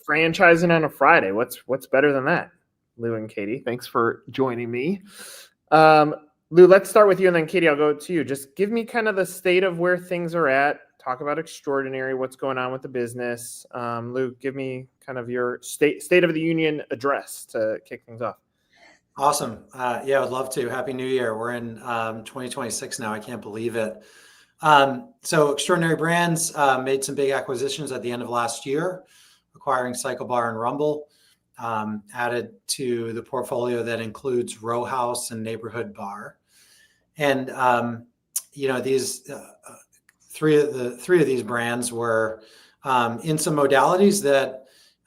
Franchising on a Friday. What's better than that? Lou and Katy, thanks for joining me. Lou, let's start with you, and then Katy, I'll go to you. Just give me kind of the state of where things are at. Talk about Extraordinary, what's going on with the business. Lou, give me kind of your state of the union address to kick things off. Awesome. Yeah, I'd love to. Happy New Year. We're in 2026 now. I can't believe it. So Extraordinary Brands made some big acquisitions at the end of last year, acquiring CycleBar and Rumble, added to the portfolio that includes Row House and Neighborhood Bar. And, these three of these brands were in some modalities that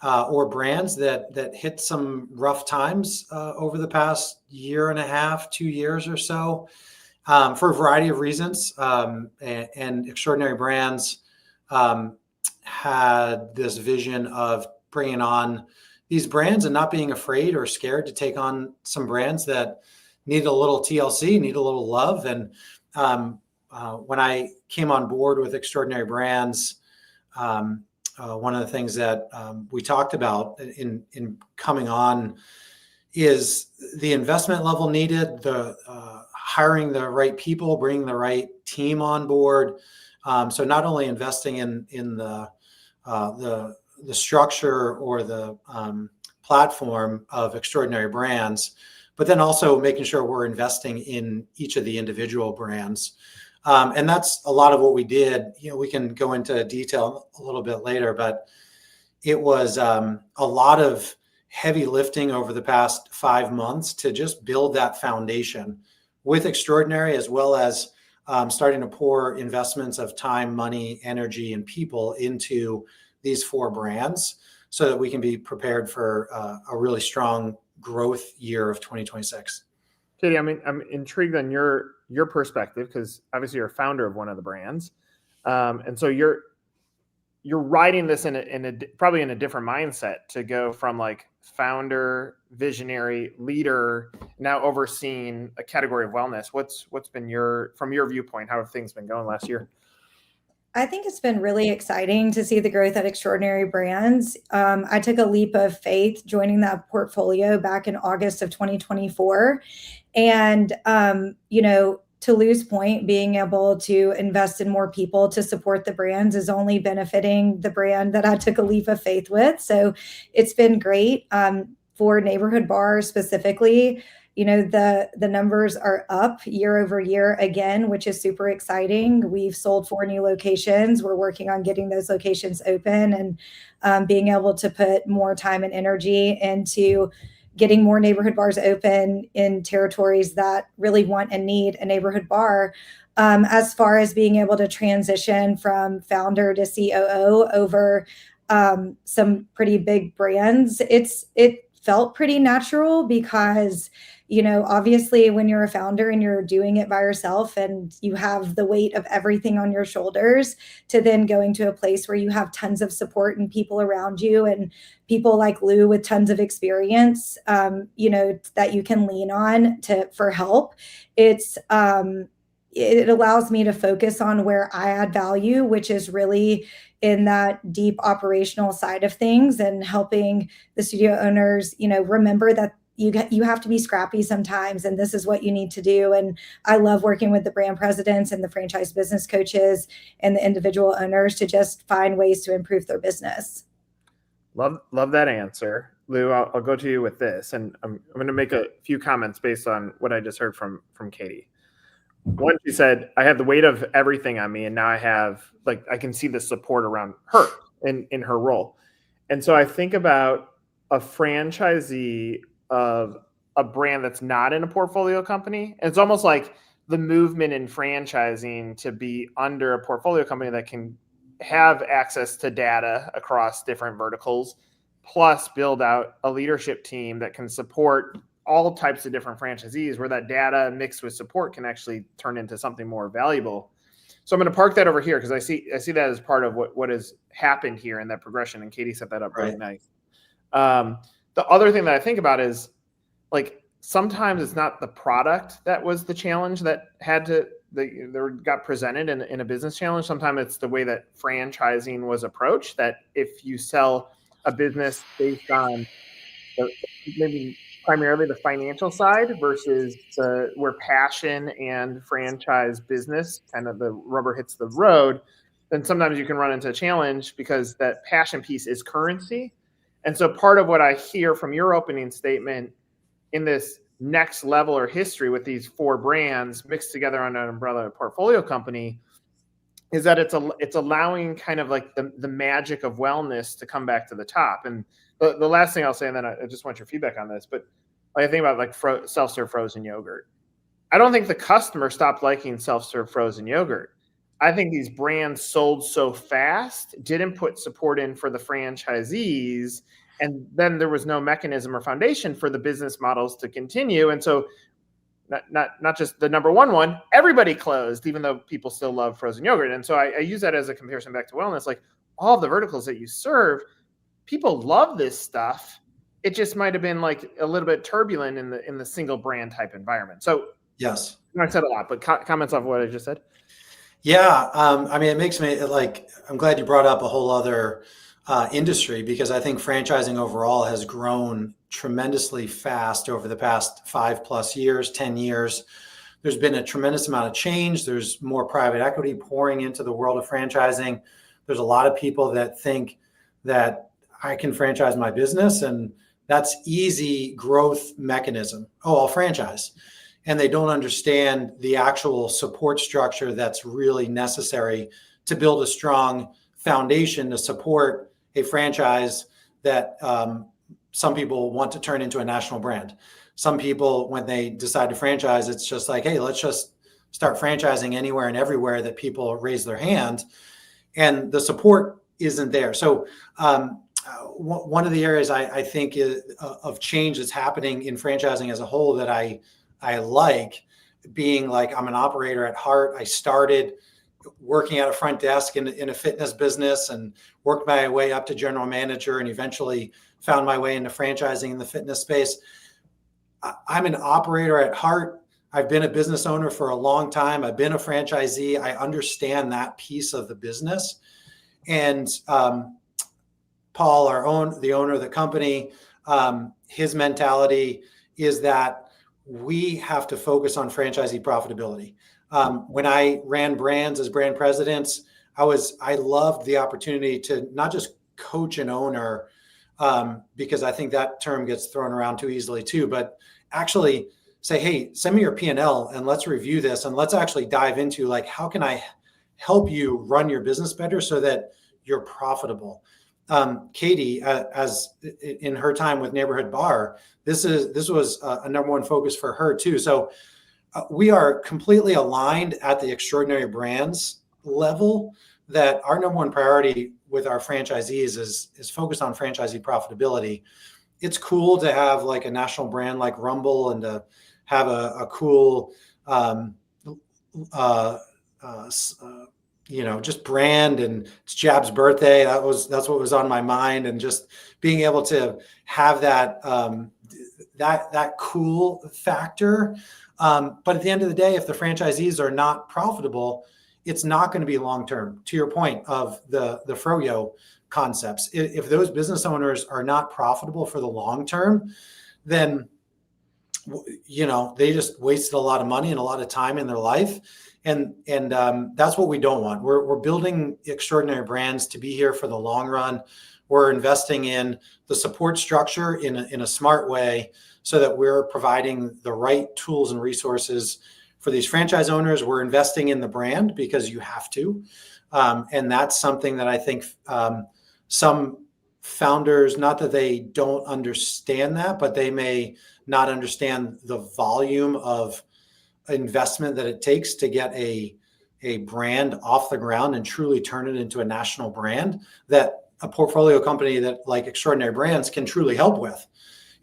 or brands that hit some rough times over the past year and a half, 2 years or so, for a variety of reasons. And Extraordinary Brands had this vision of bringing on these brands and not being afraid or scared to take on some brands that need a little TLC, need a little love. And when I came on board with Extraordinary Brands, one of the things that we talked about in coming on is the investment level needed, the hiring the right people, bringing the right team on board. So not only investing in the structure or the platform of Extraordinary Brands, but then also making sure we're investing in each of the individual brands. And that's a lot of what we did. We can go into detail a little bit later, but it was a lot of heavy lifting over the past 5 months to just build that foundation with Extraordinary, as well as starting to pour investments of time, money, energy, and people into these 4 brands so that we can be prepared for a really strong growth year of 2026. Katy, I'm intrigued on your perspective, because obviously you're a founder of one of the brands, and so you're riding this probably in a different mindset to go from like founder, visionary, leader, now overseeing a category of wellness. What's been from your viewpoint, how have things been going last year? I think it's been really exciting to see the growth at Extraordinary Brands. I took a leap of faith joining that portfolio back in August of 2024. And, to Lou's point, being able to invest in more people to support the brands is only benefiting the brand that I took a leap of faith with. So it's been great. For Neighborhood Bar specifically, the numbers are up year over year again, which is super exciting. We've sold 4 new locations. We're working on getting those locations open and being able to put more time and energy into getting more neighborhood bars open in territories that really want and need a neighborhood bar. As far as being able to transition from founder to COO over some pretty big brands, it felt pretty natural because obviously when you're a founder and you're doing it by yourself and you have the weight of everything on your shoulders, to then going to a place where you have tons of support and people around you and people like Lou with tons of experience, that you can lean on for help. It allows me to focus on where I add value, which is really in that deep operational side of things and helping the studio owners, remember that you have to be scrappy sometimes, and this is what you need to do. And I love working with the brand presidents and the franchise business coaches and the individual owners to just find ways to improve their business. Love that answer. Lou, I'll go to you with this, and I'm going to make a few comments based on what I just heard from Katy. One, she said, I have the weight of everything on me, and now I have, I can see the support around her in her role. And so I think about a franchisee of a brand that's not in a portfolio company. And it's almost like the movement in franchising to be under a portfolio company that can have access to data across different verticals, plus build out a leadership team that can support all types of different franchisees, where that data mixed with support can actually turn into something more valuable. So I'm going to park that over here because I see that as part of what has happened here in that progression. And Katy set that up really nice. The other thing that I think about is, sometimes it's not the product that was the challenge that got presented in a business challenge. Sometimes it's the way that franchising was approached, that if you sell a business based on maybe primarily the financial side versus where passion and franchise business kind of the rubber hits the road, then sometimes you can run into a challenge because that passion piece is currency. And so part of what I hear from your opening statement in this next level or history with these 4 brands mixed together under an umbrella portfolio company is that it's allowing kind of like the magic of wellness to come back to the top. And the last thing I'll say, and then I just want your feedback on this, but I think about like self-serve frozen yogurt. I don't think the customer stopped liking self-serve frozen yogurt. I think these brands sold so fast, didn't put support in for the franchisees, and then there was no mechanism or foundation for the business models to continue. And so not just the number one, everybody closed, even though people still love frozen yogurt. And so I use that as a comparison back to wellness. Like all of the verticals that you serve, people love this stuff. It just might have been like a little bit turbulent in the single brand type environment. So yes, I said a lot, but comments off what I just said. Yeah, I mean, it makes me like, I'm glad you brought up a whole other industry, because I think franchising overall has grown tremendously fast over the past 5+ years, 10 years. There's been a tremendous amount of change. There's more private equity pouring into the world of franchising. There's a lot of people that think that I can franchise my business and that's easy growth mechanism. Oh, I'll franchise. And they don't understand the actual support structure that's really necessary to build a strong foundation to support a franchise that some people want to turn into a national brand. Some people, when they decide to franchise, it's just like, hey, let's just start franchising anywhere and everywhere that people raise their hand. And the support isn't there. So one of the areas I think of change that's happening in franchising as a whole that I like, being like, I'm an operator at heart. I started working at a front desk in a fitness business and worked my way up to general manager and eventually found my way into franchising in the fitness space. I'm an operator at heart. I've been a business owner for a long time. I've been a franchisee. I understand that piece of the business. And Paul, the owner of the company, his mentality is that we have to focus on franchisee profitability. When I ran brands as brand presidents, I loved the opportunity to not just coach an owner, because I think that term gets thrown around too easily too, but actually say, hey, send me your P&L and let's review this and let's actually dive into like, how can I help you run your business better so that you're profitable? Katy, as in her time with Neighborhood Bar, this was a number one focus for her too. So we are completely aligned at the Extraordinary Brands level that our number one priority with our franchisees is focused on franchisee profitability. It's cool to have like a national brand like Rumble and to have a cool, just brand, and it's Jab's birthday. That's what was on my mind, and just being able to have that that cool factor. But at the end of the day, if the franchisees are not profitable, it's not going to be long-term. To your point of the Froyo concepts, if those business owners are not profitable for the long term, then they just wasted a lot of money and a lot of time in their life. And that's what we don't want. We're building Extraordinary Brands to be here for the long run. We're investing in the support structure in a smart way so that we're providing the right tools and resources for these franchise owners. We're investing in the brand because you have to. And that's something that I think some founders, not that they don't understand that, but they may not understand the volume of investment that it takes to get a brand off the ground and truly turn it into a national brand that a portfolio company that like Extraordinary Brands can truly help with.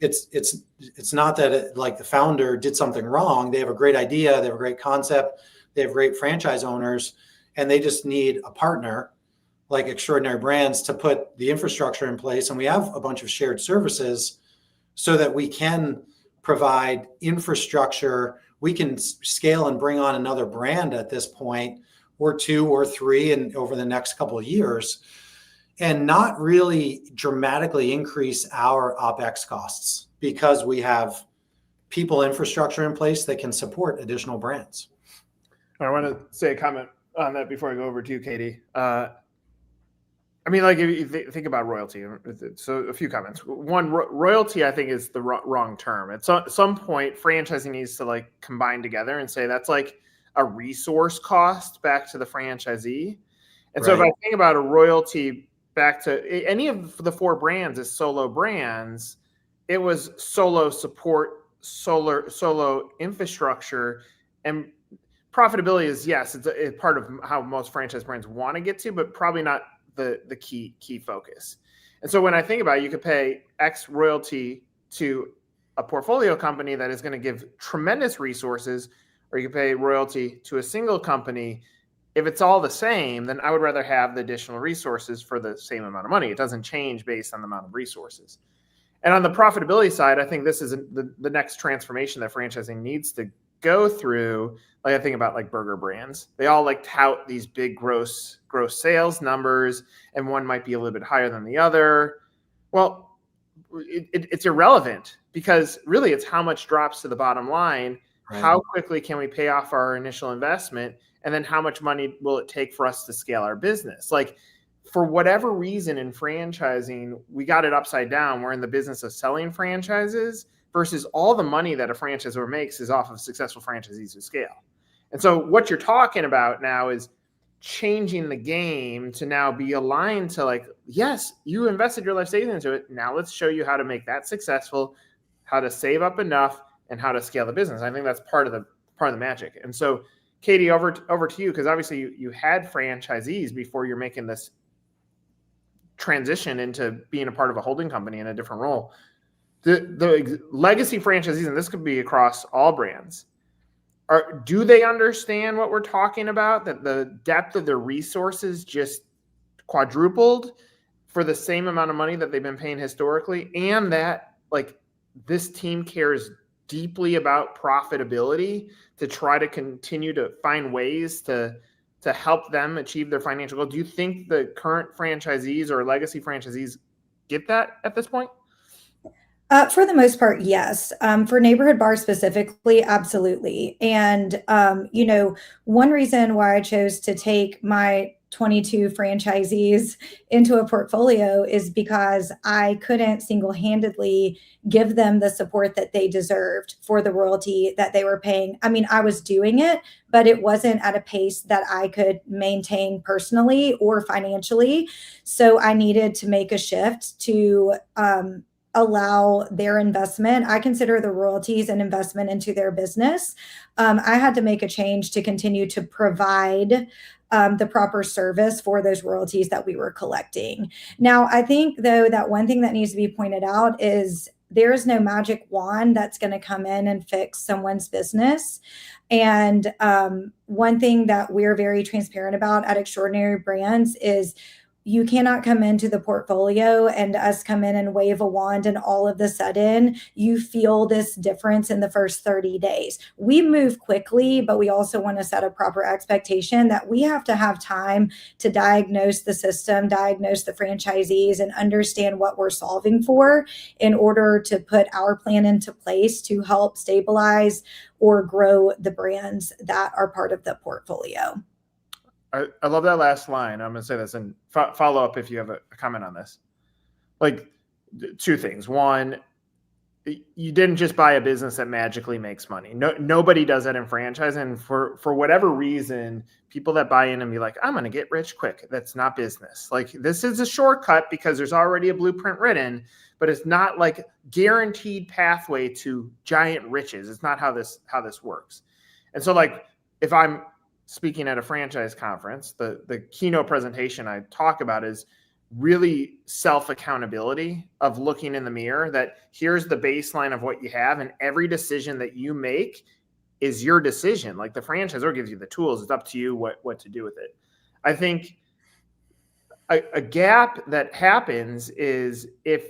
It's not that like the founder did something wrong. They have a great idea. They have a great concept. They have great franchise owners, and they just need a partner like Extraordinary Brands to put the infrastructure in place. And we have a bunch of shared services so that we can provide infrastructure. We can scale and bring on another brand at this point, or 2 or 3, and over the next couple of years. and not really dramatically increase our OpEx costs because we have people infrastructure in place that can support additional brands. I want to say a comment on that before I go over to you, Katy. I mean, like, if you think about royalty, so a few comments. One, royalty, I think, is the wrong term. At some point, franchising needs to like combine together and say that's like a resource cost back to the franchisee. And so if I think about a royalty back to any of the 4 brands as solo brands, it was solo support, solo infrastructure, and profitability is, yes, it's a part of how most franchise brands want to get to, but probably not the key focus. And so when I think about it, you could pay X royalty to a portfolio company that is going to give tremendous resources, or you could pay royalty to a single company. If it's all the same, then I would rather have the additional resources for the same amount of money. It doesn't change based on the amount of resources. And on the profitability side, I think this is the next transformation that franchising needs to go through. Like, I think about like burger brands. They all like tout these big gross sales numbers, and one might be a little bit higher than the other. Well, it's irrelevant, because really it's how much drops to the bottom line. Right. How quickly can we pay off our initial investment? And then how much money will it take for us to scale our business? Like, for whatever reason in franchising, we got it upside down. We're in the business of selling franchises versus all the money that a franchisor makes is off of successful franchisees who scale. And so what you're talking about now is changing the game to now be aligned to like, yes, you invested your life savings into it. Now let's show you how to make that successful, how to save up enough, and how to scale the business. I think that's part of the magic. And so, Katy, over to you, because obviously you had franchisees before you're making this transition into being a part of a holding company in a different role. The legacy franchisees, and this could be across all brands, do they understand what we're talking about? That the depth of their resources just quadrupled for the same amount of money that they've been paying historically, and that like this team cares deeply about profitability to try to continue to find ways to help them achieve their financial goal. Do you think the current franchisees or legacy franchisees get that at this point? For the most part, yes. For Neighborhood Bar specifically, absolutely. And, one reason why I chose to take my 22 franchisees into a portfolio is because I couldn't single-handedly give them the support that they deserved for the royalty that they were paying. I mean, I was doing it, but it wasn't at a pace that I could maintain personally or financially. So I needed to make a shift to allow their investment. I consider the royalties an investment into their business. I had to make a change to continue to provide the proper service for those royalties that we were collecting. Now, I think, though, that one thing that needs to be pointed out is there is no magic wand that's going to come in and fix someone's business. And one thing that we're very transparent about at Extraordinary Brands is you cannot come into the portfolio and us come in and wave a wand and all of a sudden you feel this difference in the first 30 days. We move quickly, but we also want to set a proper expectation that we have to have time to diagnose the system, diagnose the franchisees, and understand what we're solving for in order to put our plan into place to help stabilize or grow the brands that are part of the portfolio. I love that last line. I'm going to say this and follow up if you have a comment on this. Like, 2 things. One, you didn't just buy a business that magically makes money. Nobody does that in franchise. And for whatever reason, people that buy in and be like, I'm going to get rich quick. That's not business. Like, this is a shortcut because there's already a blueprint written, but it's not like guaranteed pathway to giant riches. It's not how this works. And so, like, if I'm speaking at a franchise conference, the keynote presentation I talk about is really self-accountability of looking in the mirror, that here's the baseline of what you have, and every decision that you make is your decision. Like, the franchisor gives you the tools. It's up to you what to do with it. I think a gap that happens is if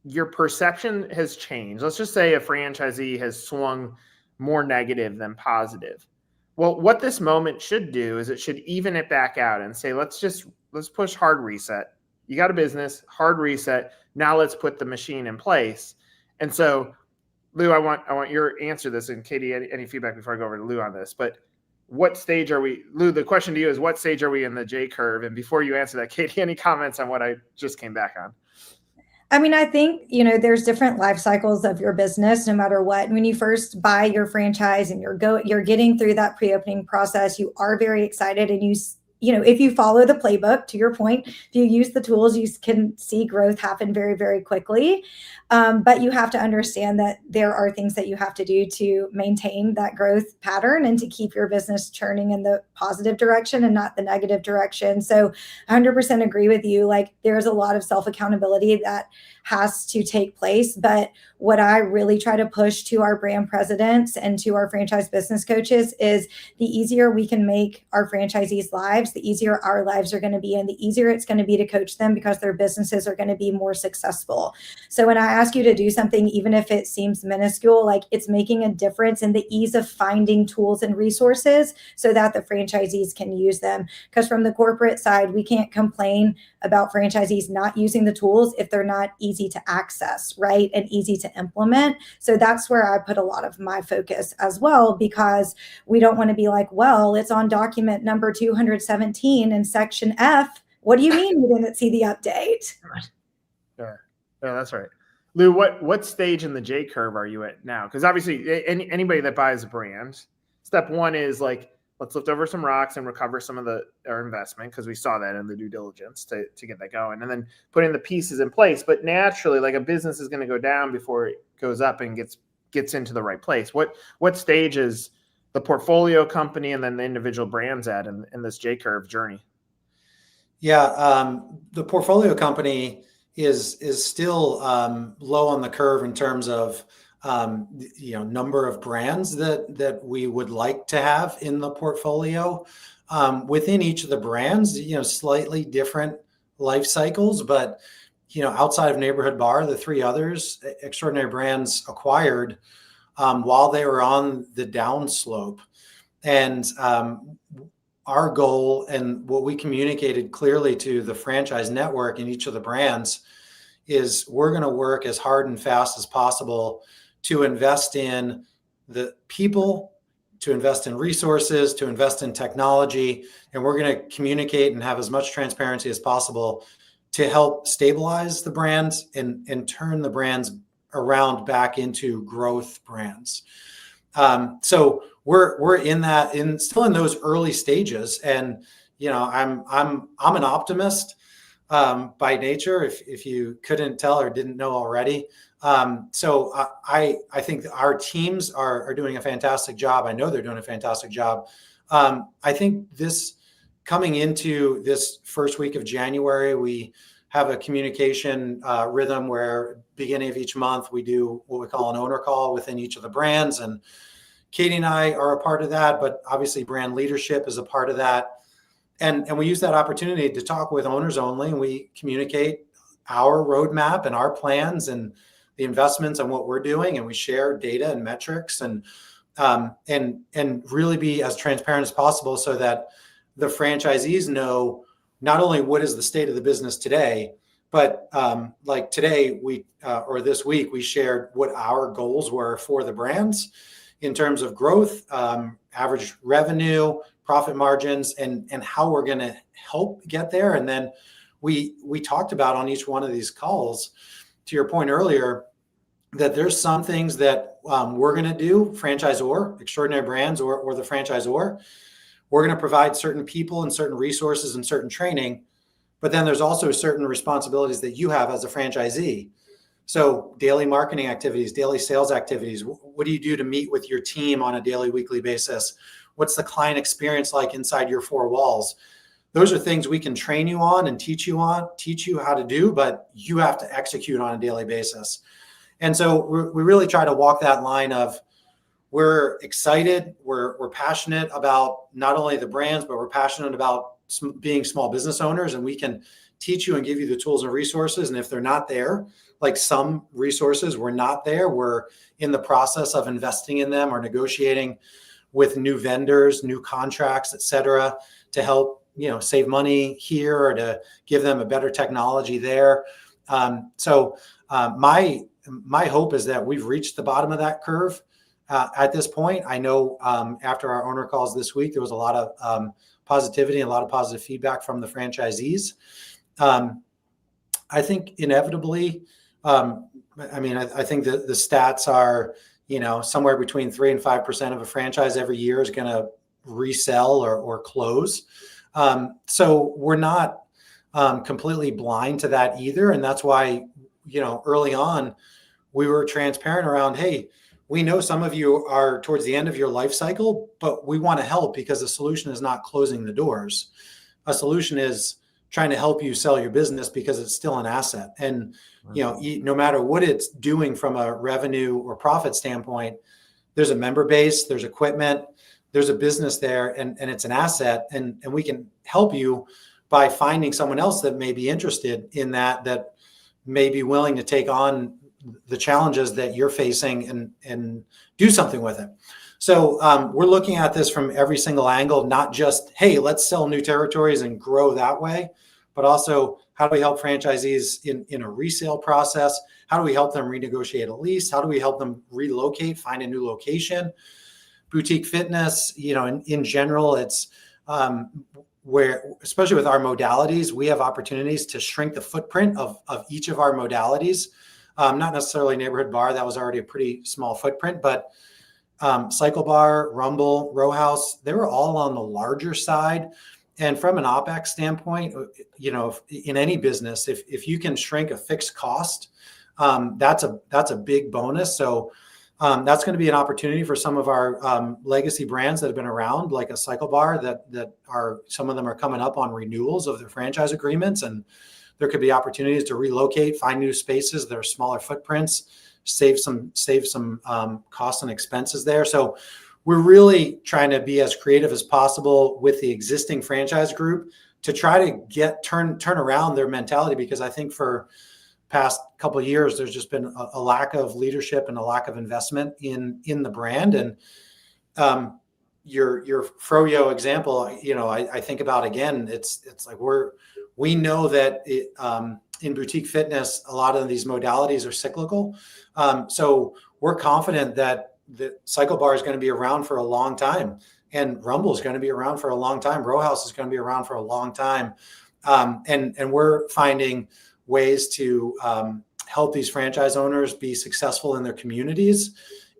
your perception has changed. Let's just say a franchisee has swung more negative than positive. Well, what this moment should do is it should even it back out and say, let's push hard reset. you got a business, hard reset. Now let's put the machine in place. And so, Lou, I want your answer to this, and Katie, any feedback before I go over to Lou on this. But what stage are we, Lou? The question to you is, what stage are we in the J curve? And before you answer that, Katie, any comments on what I just came back on? I mean, I think, there's different life cycles of your business, no matter what. When you first buy your franchise and you're getting through that pre-opening process, you are very excited, and if you follow the playbook, to your point, if you use the tools, you can see growth happen very, very quickly. But you have to understand that there are things that you have to do to maintain that growth pattern and to keep your business churning in the positive direction and not the negative direction. So 100% agree with you. Like, there's a lot of self-accountability that has to take place. But what I really try to push to our brand presidents and to our franchise business coaches is the easier we can make our franchisees' lives, the easier our lives are going to be, and the easier it's going to be to coach them, because their businesses are going to be more successful. So when I ask you to do something, even if it seems minuscule, like, it's making a difference in the ease of finding tools and resources so that the franchisees can use them. Because from the corporate side, we can't complain about franchisees not using the tools if they're not easy to access, right? And easy to implement. So that's where I put a lot of my focus as well, because we don't want to be like, well, it's on document number 217 in section F. What do you mean you didn't see the update? Yeah, that's right. Lou, what stage in the J curve are you at now? Because obviously anybody that buys a brand, step one is like, let's lift over some rocks and recover some of our investment, because we saw that in the due diligence to get that going, and then putting the pieces in place. But naturally, like, a business is going to go down before it goes up and gets into the right place. What stage is the portfolio company and then the individual brands at in this J curve journey? Yeah, the portfolio company is still low on the curve in terms of number of brands that we would like to have in the portfolio. Within each of the brands, slightly different life cycles, but outside of Neighborhood Bar, the three others, Extraordinary Brands acquired while they were on the downslope. And our goal, and what we communicated clearly to the franchise network in each of the brands, is we're going to work as hard and fast as possible to invest in the people, to invest in resources, to invest in technology. And we're going to communicate and have as much transparency as possible to help stabilize the brands and turn the brands around back into growth brands. So we're still in those early stages. And, I'm an optimist by nature, if you couldn't tell or didn't know already. So I think our teams are doing a fantastic job. I know they're doing a fantastic job. I think coming into this first week of January, we have a communication rhythm where beginning of each month, we do what we call an owner call within each of the brands. And Katie and I are a part of that, but obviously brand leadership is a part of that. And we use that opportunity to talk with owners only, and we communicate our roadmap and our plans and the investments and what we're doing, and we share data and metrics and really be as transparent as possible so that the franchisees know not only what is the state of the business today, but like today or this week, we shared what our goals were for the brands in terms of growth, average revenue, profit margins, and how we're going to help get there. And then we talked about on each one of these calls, to your point earlier, that there's some things that we're going to do, franchisor, Extraordinary Brands, or the franchisor. We're going to provide certain people and certain resources and certain training, but then there's also certain responsibilities that you have as a franchisee. So daily marketing activities, daily sales activities. What do you do to meet with your team on a daily, weekly basis? What's the client experience like inside your four walls? Those are things we can train you on and teach you how to do, but you have to execute on a daily basis. And so we really try to walk that line of, we're excited, we're passionate about not only the brands, but we're passionate about being small business owners, and we can teach you and give you the tools and resources. And if they're not there, like some resources were not there, we're in the process of investing in them or negotiating with new vendors, new contracts, et cetera, to help save money here or to give them a better technology there. So my hope is that we've reached the bottom of that curve at this point. I know after our owner calls this week, there was a lot of positivity and a lot of positive feedback from the franchisees. I think inevitably, I think that the stats are, somewhere between 3 and 5% of a franchise every year is going to resell or close. So we're not completely blind to that either. And that's why, early on, we were transparent around, hey, we know some of you are towards the end of your life cycle, but we want to help because the solution is not closing the doors. A solution is trying to help you sell your business because it's still an asset. And, no matter what it's doing from a revenue or profit standpoint, there's a member base, there's equipment, there's a business there, and it's an asset. And we can help you by finding someone else that may be interested in that may be willing to take on the challenges that you're facing and do something with it. So we're looking at this from every single angle, not just, hey, let's sell new territories and grow that way, but also how do we help franchisees in a resale process? How do we help them renegotiate a lease? How do we help them relocate, find a new location? Boutique fitness, in general, it's where, especially with our modalities, we have opportunities to shrink the footprint of each of our modalities. Not necessarily neighborhood bar, that was already a pretty small footprint, but CycleBar, Rumble, Row House, they were all on the larger side. And from an OpEx standpoint, in any business, if you can shrink a fixed cost, that's a big bonus. So that's going to be an opportunity for some of our legacy brands that have been around, like a CycleBar, that are, some of them are coming up on renewals of their franchise agreements, and there could be opportunities to relocate, find new spaces that are smaller footprints, save some costs and expenses there. So we're really trying to be as creative as possible with the existing franchise group to try to turn around their mentality, because I think for past couple of years, there's just been a lack of leadership and a lack of investment in the brand. And your Froyo example, I think about again, it's like we know that in boutique fitness, a lot of these modalities are cyclical. So we're confident that CycleBar is going to be around for a long time, and Rumble is going to be around for a long time. Row House is going to be around for a long time. And we're finding ways to help these franchise owners be successful in their communities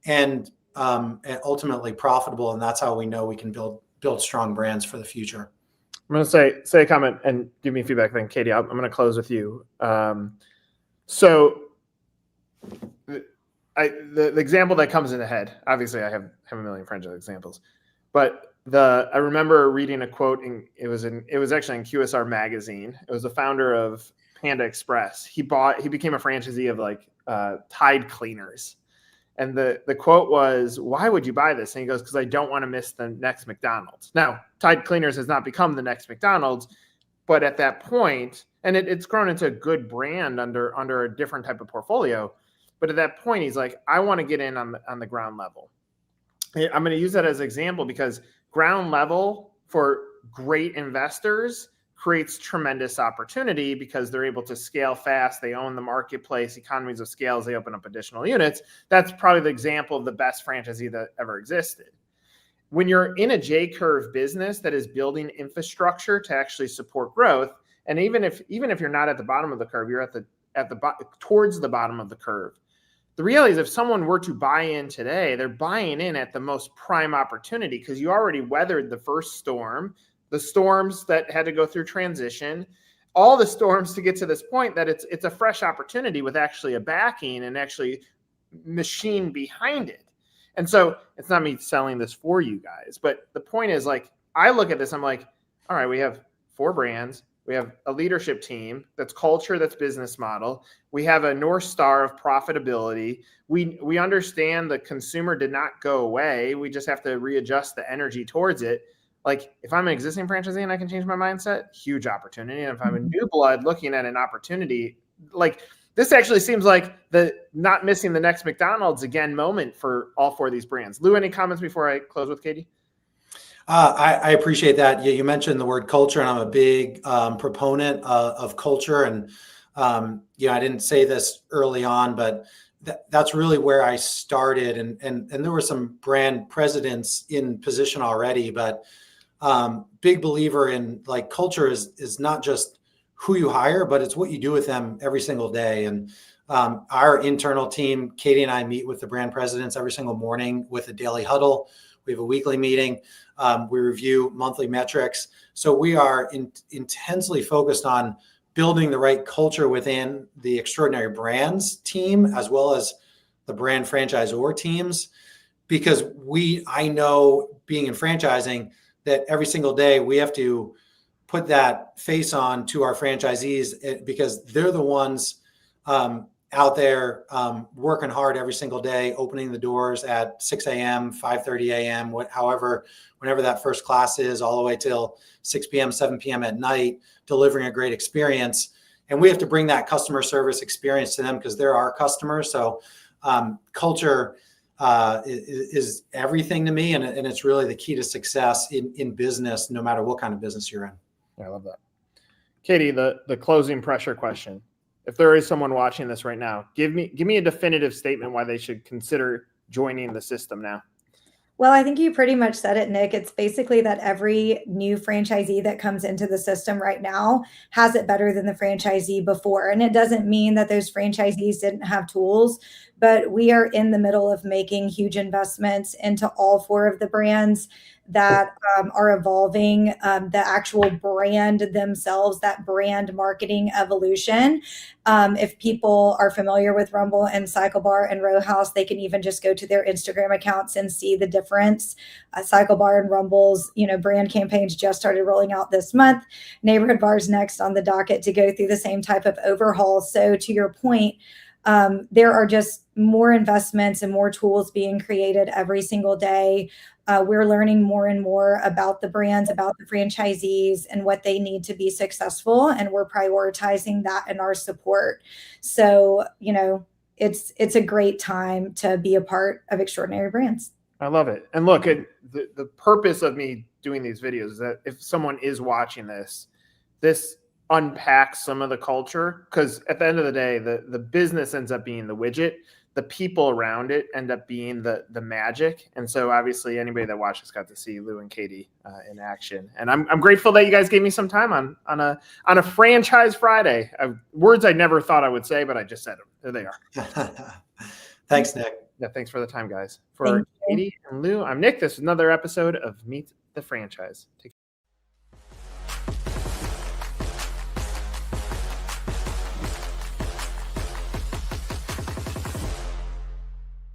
and ultimately profitable. And that's how we know we can build strong brands for the future. I'm going to say a comment and give me feedback. Then Katie, I'm going to close with you. So the example that comes in the head, obviously I have a million franchise examples, but I remember reading a quote, and it was actually in QSR magazine. It was the founder of Panda Express. He became a franchisee of Tide cleaners. And the quote was, "Why would you buy this?" And he goes, "Because I don't want to miss the next McDonald's." Now, Tide Cleaners has not become the next McDonald's, but at that point, and it's grown into a good brand under a different type of portfolio. But at that point, he's like, "I want to get in on the ground level." I'm going to use that as an example because ground level for great investors creates tremendous opportunity because they're able to scale fast. They own the marketplace, economies of scale as they open up additional units. That's probably the example of the best franchisee that ever existed. When you're in a J-curve business that is building infrastructure to actually support growth, and even if you're not at the bottom of the curve, you're towards the bottom of the curve. The reality is, if someone were to buy in today, they're buying in at the most prime opportunity because you already weathered the first storm, the storms that had to go through transition, all the storms to get to this point that it's a fresh opportunity with actually a backing and actually machine behind it. And so it's not me selling this for you guys, but the point is, like, I look at this, I'm like, all right, we have 4 brands. We have a leadership team that's culture, that's business model. We have a North Star of profitability. We understand the consumer did not go away. We just have to readjust the energy towards it. Like, if I'm an existing franchisee and I can change my mindset, huge opportunity. And if I'm a new blood looking at an opportunity, like, this actually seems like the not missing the next McDonald's again moment for all 4 of these brands. Lou, any comments before I close with Katie? I appreciate that. You mentioned the word culture, and I'm a big proponent of culture. And I didn't say this early on, but that's really where I started. And there were some brand presidents in position already, but big believer in like culture is not just who you hire, but it's what you do with them every single day. And our internal team, Katy and I, meet with the brand presidents every single morning with a daily huddle. We have a weekly meeting. We review monthly metrics. So we are intensely focused on building the right culture within the Extraordinary Brands team, as well as the brand franchisor teams, because I know, being in franchising, that every single day we have to put that face on to our franchisees, because they're the ones out there working hard every single day, opening the doors at 6 a.m., 5:30 a.m., whenever that first class is, all the way till 6 p.m., 7 p.m. at night, delivering a great experience. And we have to bring that customer service experience to them because they're our customers. So culture is everything to me. And it's really the key to success in business, no matter what kind of business you're in. I love that. Katy, the closing pressure question. If there is someone watching this right now, give me a definitive statement why they should consider joining the system now. Well, I think you pretty much said it, Nick. It's basically that every new franchisee that comes into the system right now has it better than the franchisee before. And it doesn't mean that those franchisees didn't have tools, but we are in the middle of making huge investments into all 4 of the brands that are evolving, the actual brand themselves, that brand marketing evolution. If people are familiar with Rumble and CycleBar and Row House, they can even just go to their Instagram accounts and see the difference. CycleBar and Rumble's, brand campaigns just started rolling out this month. Neighborhood Bar's next on the docket to go through the same type of overhaul. So to your point, there are just more investments and more tools being created every single day. We're learning more and more about the brands, about the franchisees, and what they need to be successful. And we're prioritizing that in our support. So, it's a great time to be a part of Extraordinary Brands. I love it. And look, the purpose of me doing these videos is that if someone is watching this unpacks some of the culture, because at the end of the day, the business ends up being the widget. The people around it end up being the magic. And so obviously anybody that watches got to see Lou and Katy in action. And I'm grateful that you guys gave me some time on a Franchise Friday. Words I never thought I would say, but I just said them. There they are. Thanks, Nick. Yeah, thanks for the time, guys. For Katy and Lou, I'm Nick. This is another episode of Meet the Franchise. Take care.